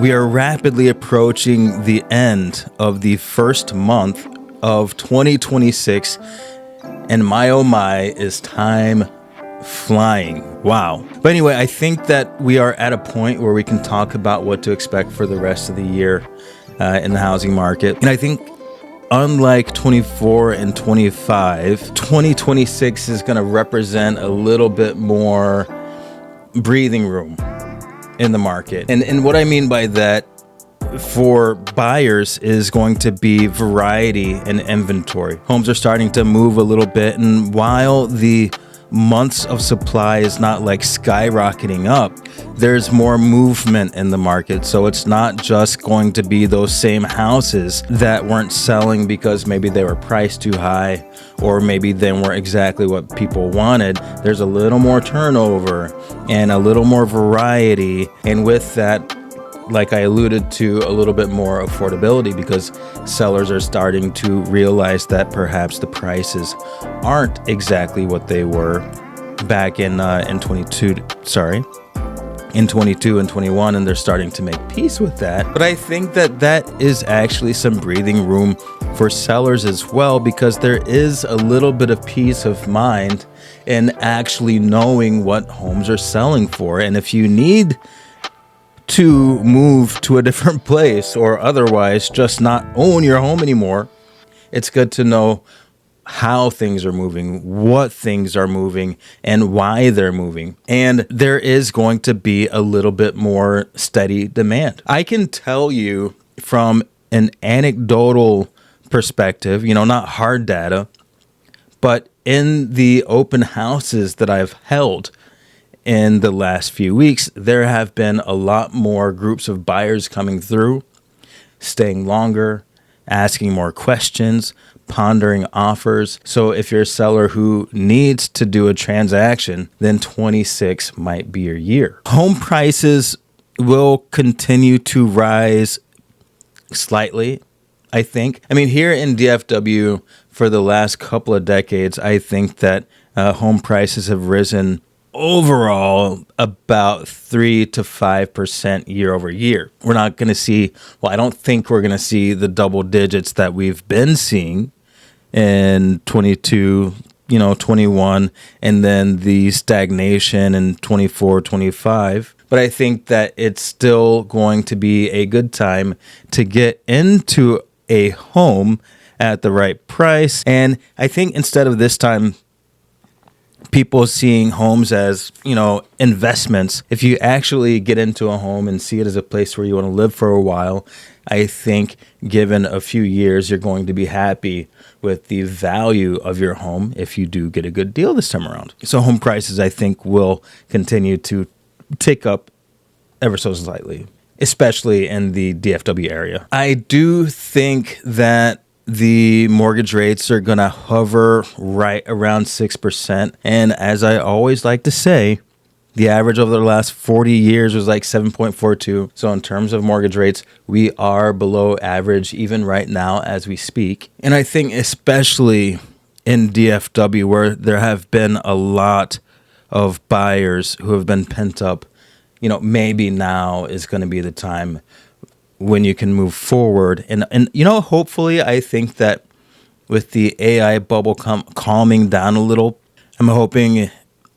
We are rapidly approaching the end of the first month of 2026, and my oh my, is time flying. Wow. But anyway, I think that we are at a point where we can talk about what to expect for the rest of the year in the housing market. And I think unlike 24 and 25, 2026 is going to represent a little bit more breathing room in the market. And what I mean by that for buyers is going to be variety and inventory. Homes are starting to move a little bit, and while the months of supply is not like skyrocketing up, there's more movement in the market. So it's not just going to be those same houses that weren't selling because maybe they were priced too high, or maybe they weren't exactly what people wanted. There's a little more turnover and a little more variety, and with that, like I alluded to, a little bit more affordability, because sellers are starting to realize that perhaps the prices aren't exactly what they were back in 22 and 21, and they're starting to make peace with that. But I think that that is actually some breathing room for sellers as well, because there is a little bit of peace of mind in actually knowing what homes are selling for. And if you need to move to a different place, or otherwise just not own your home anymore, it's good to know how things are moving, what things are moving, and why they're moving. And there is going to be a little bit more steady demand. I can tell you from an anecdotal perspective, not hard data, but in the open houses that I've held in the last few weeks, there have been a lot more groups of buyers coming through, staying longer, asking more questions, pondering offers. So if you're a seller who needs to do a transaction, then 26 might be your year. Home prices will continue to rise slightly, I think. Here in DFW for the last couple of decades, I think that home prices have risen overall about 3 to 5% year over year. We're not going to see, I don't think we're going to see the double digits that we've been seeing in 22, 21, and then the stagnation in 24, 25. But I think that it's still going to be a good time to get into a home at the right price. And I think instead of this time, people seeing homes as, investments, if you actually get into a home and see it as a place where you want to live for a while, I think given a few years, you're going to be happy with the value of your home if you do get a good deal this time around. So home prices, I think, will continue to tick up ever so slightly, especially in the DFW area. I do think that the mortgage rates are going to hover right around 6%. And as I always like to say, the average over the last 40 years was like 7.42. So in terms of mortgage rates, we are below average even right now as we speak. And I think especially in DFW, where there have been a lot of buyers who have been pent up, maybe now is going to be the time when you can move forward. And hopefully, I think that with the AI bubble calming down a little, I'm hoping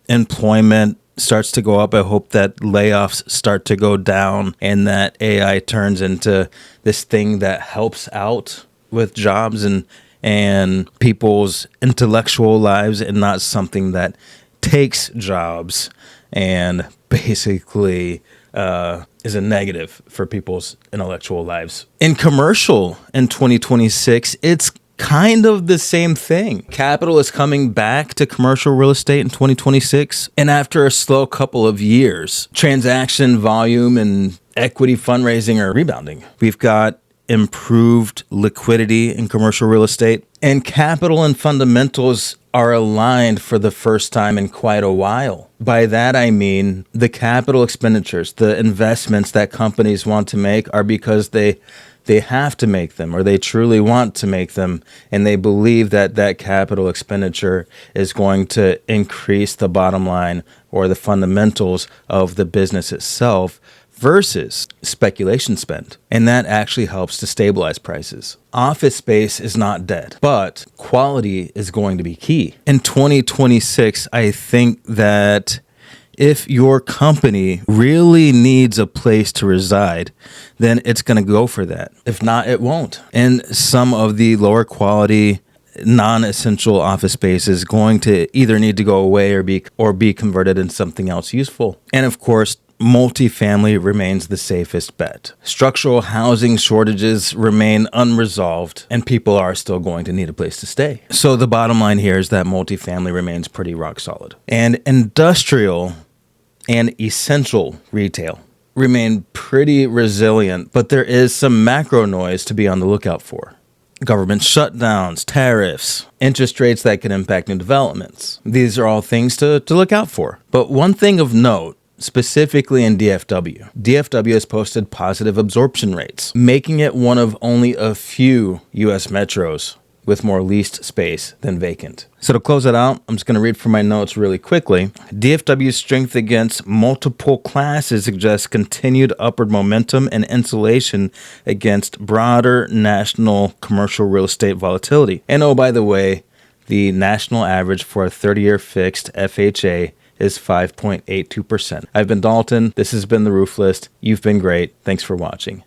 employment starts to go up. I hope that layoffs start to go down, and that AI turns into this thing that helps out with jobs and people's intellectual lives, and not something that takes jobs and basically is a negative for people's intellectual lives. In commercial in 2026, it's kind of the same thing. Capital is coming back to commercial real estate in 2026. And after a slow couple of years, transaction volume and equity fundraising are rebounding. We've got improved liquidity in commercial real estate, and capital and fundamentals are aligned for the first time in quite a while. By that, I mean the capital expenditures, the investments that companies want to make are because they have to make them, or they truly want to make them, and they believe that that capital expenditure is going to increase the bottom line or the fundamentals of the business itself versus speculation spend. And that actually helps to stabilize prices. Office space is not dead, but quality is going to be key. In 2026, I think that if your company really needs a place to reside, then it's going to go for that. If not, it won't. And some of the lower quality non-essential office space is going to either need to go away or be converted into something else useful. And of course, multifamily remains the safest bet. Structural housing shortages remain unresolved, and people are still going to need a place to stay. So the bottom line here is that multifamily remains pretty rock solid. And industrial and essential retail remain pretty resilient, but there is some macro noise to be on the lookout for. Government shutdowns, tariffs, interest rates that can impact new developments. These are all things to look out for. But one thing of note, specifically in DFW. DFW has posted positive absorption rates, making it one of only a few U.S. metros with more leased space than vacant. So to close it out, I'm just going to read from my notes really quickly. DFW's strength against multiple classes suggests continued upward momentum and insulation against broader national commercial real estate volatility. And oh, by the way, the national average for a 30-year fixed FHA is 5.82%. I've been Dalton. This has been The Roof List. You've been great. Thanks for watching.